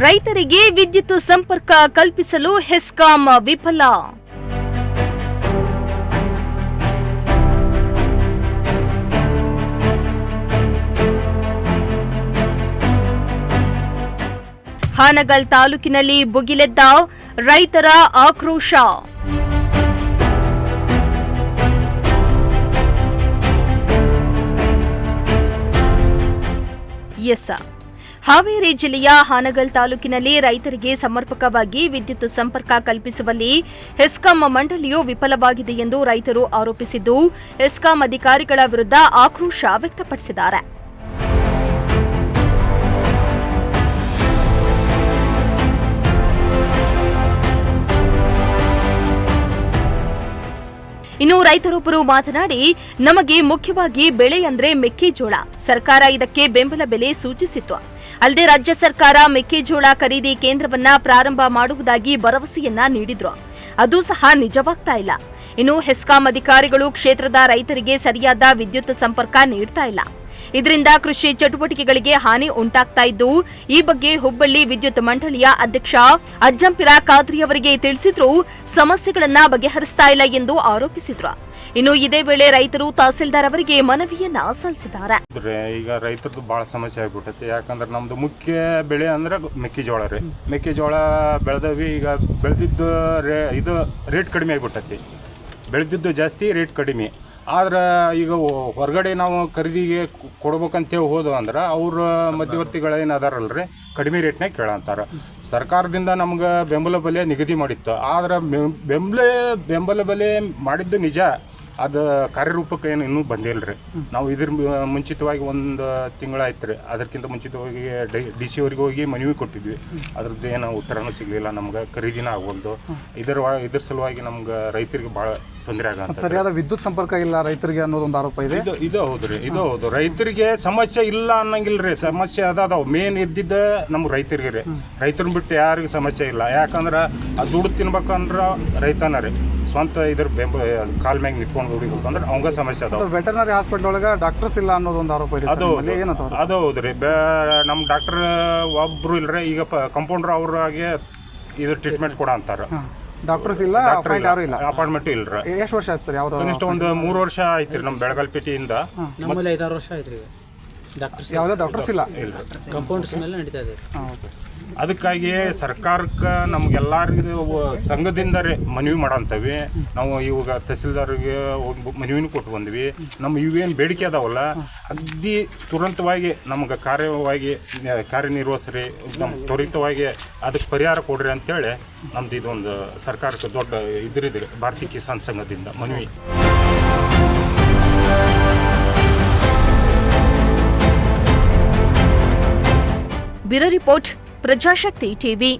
ರೈತರಿಗೆ ವಿದ್ಯುತ್ ಸಂಪರ್ಕ ಕಲ್ಪಿಸಲು ಹೆಸ್ಕಾಂ ವಿಫಲ. ಹಾನಗಲ್ ತಾಲೂಕಿನಲ್ಲಿ ಭುಗಿಲೆದ್ದ ರೈತರ ಆಕ್ರೋಶ. ಹಾವೇರಿ ಜಿಲ್ಲೆಯ ಹಾನಗಲ್ ತಾಲೂಕಿನಲ್ಲಿ ರೈತರಿಗೆ ಸಮರ್ಪಕವಾಗಿ ವಿದ್ಯುತ್ ಸಂಪರ್ಕ ಕಲ್ಪಿಸುವಲ್ಲಿ ಹೆಸ್ಕಾಂ ಮಂಡಳಿಯು ವಿಫಲವಾಗಿದೆ ಎಂದು ರೈತರು ಆರೋಪಿಸಿದ್ದು, ಹೆಸ್ಕಾಂ ಅಧಿಕಾರಿಗಳ ವಿರುದ್ಧ ಆಕ್ರೋಶ ವ್ಯಕ್ತಪಡಿಸಿದ್ದಾರೆ. ಇನ್ನು ರೈತರೊಬ್ಬರು ಮಾತನಾಡಿ, ನಮಗೆ ಮುಖ್ಯವಾಗಿ ಬೆಳೆ ಅಂದ್ರೆ ಮೆಕ್ಕೆಜೋಳ. ಸರ್ಕಾರ ಇದಕ್ಕೆ ಬೆಂಬಲ ಬೆಲೆ ಸೂಚಿಸಿತ್ತು. ಅಲ್ಲದೆ ರಾಜ್ಯ ಸರ್ಕಾರ ಮೆಕ್ಕೆಜೋಳ ಖರೀದಿ ಕೇಂದ್ರವನ್ನ ಪ್ರಾರಂಭ ಮಾಡುವುದಾಗಿ ಭರವಸೆಯನ್ನ ನೀಡಿದ್ರು. ಅದು ಸಹ ನಿಜವಾಗ್ತಾ ಇಲ್ಲ. ಇನ್ನು ಹೆಸ್ಕಾಂ ಅಧಿಕಾರಿಗಳು ಕ್ಷೇತ್ರದ ರೈತರಿಗೆ ಸರಿಯಾದ ವಿದ್ಯುತ್ ಸಂಪರ್ಕ ನೀಡ್ತಾ ಇಲ್ಲ. ಇದರಿಂದ ಕೃಷಿ ಚಟುವಟಿಕೆಗಳಿಗೆ ಹಾನಿ ಉಂಟಾಗ್ತಾ ಇದ್ದು, ಈ ಬಗ್ಗೆ ಹುಬ್ಬಳ್ಳಿ ವಿದ್ಯುತ್ ಮಂಡಳಿಯ ಅಧ್ಯಕ್ಷ ಅಜ್ಜಂಪಿರ ಖಾದ್ರಿ ಅವರಿಗೆ ತಿಳಿಸಿದ್ರೂ ಸಮಸ್ಯೆಗಳನ್ನ ಬಗೆಹರಿಸ್ತಾ ಇಲ್ಲ ಎಂದು ಆರೋಪಿಸಿದ್ರು. ಇನ್ನು ಇದೇ ವೇಳೆ ರೈತರು ತಹಸೀಲ್ದಾರ್ ಅವರಿಗೆ ಮನವಿಯನ್ನ ಸಲ್ಲಿಸಿದ್ದಾರೆ. ಈಗ ರೈತರದ್ದು ಬಹಳ ಸಮಸ್ಯೆ ಆಗ್ಬಿಟ್ಟೈತಿ. ಯಾಕಂದ್ರೆ ನಮ್ದು ಮುಖ್ಯ ಬೆಳೆ ಅಂದ್ರೆ ಮೆಕ್ಕೆಜೋಳ ರೀ. ಮೆಕ್ಕೆಜೋಳ ಬೆಳೆದವಿ. ಈಗ ಬೆಳೆದಿದ್ದು ಇದು ರೇಟ್ ಕಡಿಮೆ ಆಗಿಬಿಟ್ಟೈತಿ. ಬೆಳೆದಿದ್ದು ಜಾಸ್ತಿ, ರೇಟ್ ಕಡಿಮೆ. ಆದ್ರೆ ಈಗ ಹೊರಗಡೆ ನಾವು ಖರೀದಿಗೆ ಕೊಡ್ಬೇಕಂತೇಳಿ ಹೋದವು ಅಂದ್ರೆ ಅವ್ರ ಮಧ್ಯವರ್ತಿಗಳೇನು ಅದಾರಲ್ರಿ, ಕಡಿಮೆ ರೇಟ್ನಾಗ ಕೇಳಂತಾರೆ. ಸರ್ಕಾರದಿಂದ ನಮ್ಗೆ ಬೆಂಬಲ ಬೆಲೆ ನಿಗದಿ ಮಾಡಿತ್ತು. ಆದ್ರೆ ಬೆಂಬಲ ಬೆಲೆ ಮಾಡಿದ್ದು ನಿಜ, ಅದು ಕಾರ್ಯರೂಪಕ್ಕೆ ಏನು ಇನ್ನೂ ಬಂದಿಲ್ಲ ರೀ. ನಾವು ಇದ್ರ ಮುಂಚಿತವಾಗಿ ಒಂದು ತಿಂಗಳಾಯ್ತು ರೀ. ಅದಕ್ಕಿಂತ ಮುಂಚಿತವಾಗಿ DC ಅವರಿಗೆ ಹೋಗಿ ಮನವಿ ಕೊಟ್ಟಿದ್ವಿ. ಅದ್ರದ್ದು ಏನು ಉತ್ತರನೂ ಸಿಗಲಿಲ್ಲ. ನಮ್ಗೆ ಖರೀದಿನ ಆಗೋಲ್ದು. ಇದ್ರ ಸಲುವಾಗಿ ನಮ್ಗೆ ರೈತರಿಗೆ ಭಾಳ ತೊಂದರೆ ಆಗಂತ. ಸರಿಯಾದ ವಿದ್ಯುತ್ ಸಂಪರ್ಕ ಇಲ್ಲ ರೈತರಿಗೆ ಅನ್ನೋದೊಂದು ಆರೋಪ ಇದೆ. ಇದು ಹೌದು ರೀ, ಇದು ಹೌದು. ರೈತರಿಗೆ ಸಮಸ್ಯೆ ಇಲ್ಲ ಅನ್ನಂಗಿಲ್ಲ ರೀ. ಸಮಸ್ಯೆ ಅದಾವ. ಮೇನ್ ಇದ್ದಿದ್ದ ನಮ್ಮ ರೈತರಿಗೆ ರೀ. ರೈತರನ್ನ ಬಿಟ್ಟು ಯಾರಿಗೂ ಸಮಸ್ಯೆ ಇಲ್ಲ. ಯಾಕಂದ್ರೆ ಅದು ದುಡ್ಡು ತಿನ್ಬೇಕಂದ್ರೆ ರೈತನ ರೀ. ಸ್ವಂತ ಇದ್ರ ಬೆಂಬಲ ಕಾಲ್ ಮ್ಯಾಗ ನಿಂತ್ಕೊಂಡು ದುಡಿಬೇಕಂದ್ರೆ ಅವಂಗ ಸಮಸ್ಯೆ ಅದಾವ. ವೆಟರ್ನರಿ ಹಾಸ್ಪಿಟಲ್ ಒಳಗೆ ಡಾಕ್ಟರ್ಸ್ ಇಲ್ಲ ಅನ್ನೋದೊಂದು ಆರೋಪ ಇದೆ. ಅದು ಹೌದು ರೀ. ನಮ್ಮ ಡಾಕ್ಟರ್ ಒಬ್ರು ಇಲ್ರಿ. ಈಗ ಕಂಪೌಂಡರ್ ಅವ್ರಾಗೆ ಇದು ಟ್ರೀಟ್ಮೆಂಟ್ ಕೊಡ ಅಂತಾರೆ. ಡಾಕ್ಟರ್ಸ್ ಇಲ್ಲ, ಅಪಾಯಿಂಟ್ಮೆಂಟ್ ಇಲ್ರಿ. ಎಷ್ಟು ವರ್ಷ ಆಯ್ತು ಸರ್? ಯಾವ ಕನಿಷ್ಠ ಒಂದು 3 ವರ್ಷ ಆಯ್ತು ನಮ್ಮ ಬೆಳಗಲ್ಪೇಟೆಯಿಂದ. ನಮ್ಮಲ್ಲಿ 5-6 ವರ್ಷ ಆಯ್ತು. ಯಾವುದೇ ಡಾಕ್ಟರ್ಸ್ ಇಲ್ಲ, ಕಂಪೌಂಡರ್ಸ್ ಮೇಲೆ ನಡೀತಾ ಇದೆ. ಅದಕ್ಕಾಗಿ ಸರ್ಕಾರಕ್ಕೆ ನಮ್ಗೆಲ್ಲರಿಗೂ ಸಂಘದಿಂದ ಮನವಿ ಮಾಡಂತವಿ. ನಾವು ಇವಾಗ ತಹಸೀಲ್ದಾರ್ಗೆ ಹೋಗಿ ಮನವಿನೂ ಕೊಟ್ಟು ಬಂದ್ವಿ. ನಮ್ಮ ಇವೇನು ಬೇಡಿಕೆ ಅದಾವಲ್ಲ, ಅಗ್ದಿ ತುರಂತವಾಗಿ ನಮ್ಗೆ ಕಾರ್ಯನಿರ್ವಹಿಸ್ರಿ, ನಮ್ಮ ತ್ವರಿತವಾಗಿ ಅದಕ್ಕೆ ಪರಿಹಾರ ಕೊಡ್ರಿ ಅಂತೇಳಿ ನಮ್ದು ಇದೊಂದು ಸರ್ಕಾರಕ್ಕೆ ದೊಡ್ಡ ಇದ್ರಿದ್ರಿ ಭಾರತೀಯ ಕಿಸಾನ್ ಸಂಘದಿಂದ ಮನವಿ. Bureau report, Prajashakti TV.